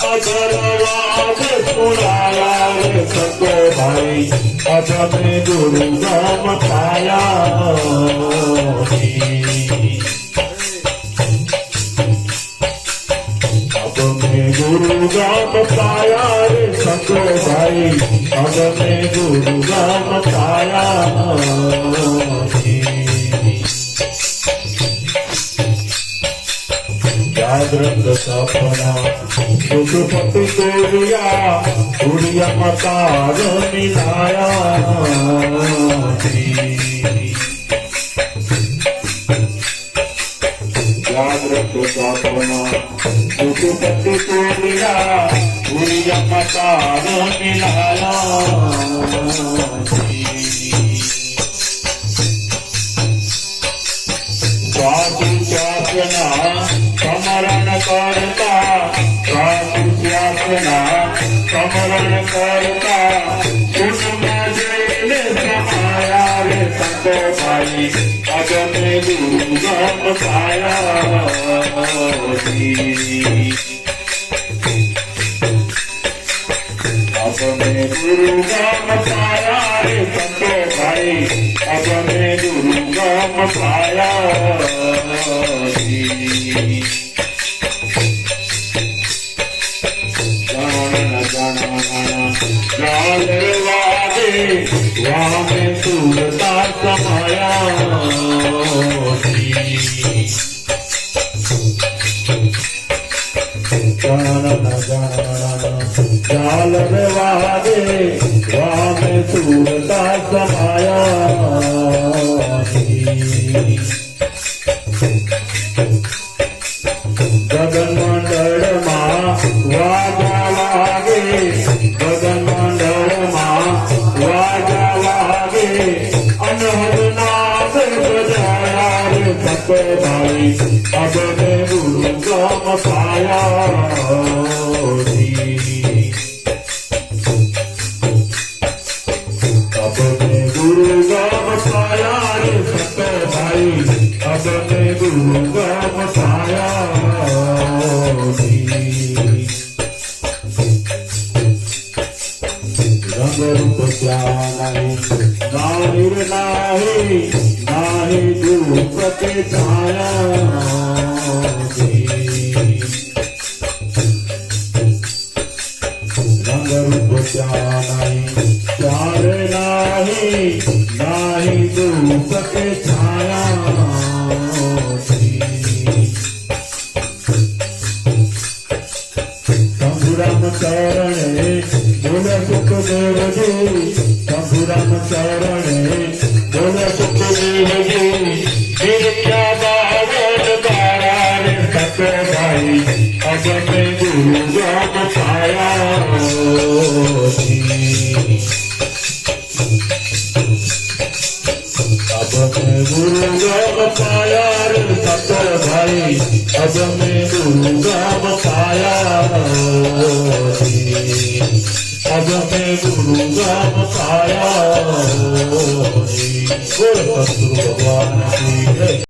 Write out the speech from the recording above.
अगरवाद सुनाया रे सको भाई अब मैं गुरु नाम पाया अब मैं गुरु नाम पाया रे सको भाई अब मैं गुरु नाम पाया जागृत सपना सुख पति कोरिया गुड़िया मकार मिलाया जागृत सपना सुख पति कोरिया गुड़िया मकार मिलाया साधु शासना समरण करता साधु शासना समरण करता सुन जेल समाया रे संतो भाई अब मैं गुरु नाम पाया अब मैं गुरु नाम पाया रे संतो भाई अब मैं गुरु नाम पाया वामे सूरता समाया जाल वादे वामे सूरता समाया गगन मंडल वाजा लागे गगन मंडल वाजा लागे अनहद नाद बजाया रे सको भाई अब मैं गुरु नाम पाया अब मैं गुरु नाम पाया रे सको भाई अब मैं गुरु नाम पाया रूप नाही नाही रूप के छाया रंग रूप प्यार नाही नाही रूप के छाया शंभुराम चरण बोल सुखदेव जी शंभुराम चरण बोल सुखदेव जी फिर क्या बावन बारा रे सको भाई अब मैं गुरु नाम पाया अब मैं गुरु नाम पाया रे सको भाई अब मैं गुरु नाम पाया अब मैं गुरु नाम पाया। बोल सतगुरु भगवान की जय।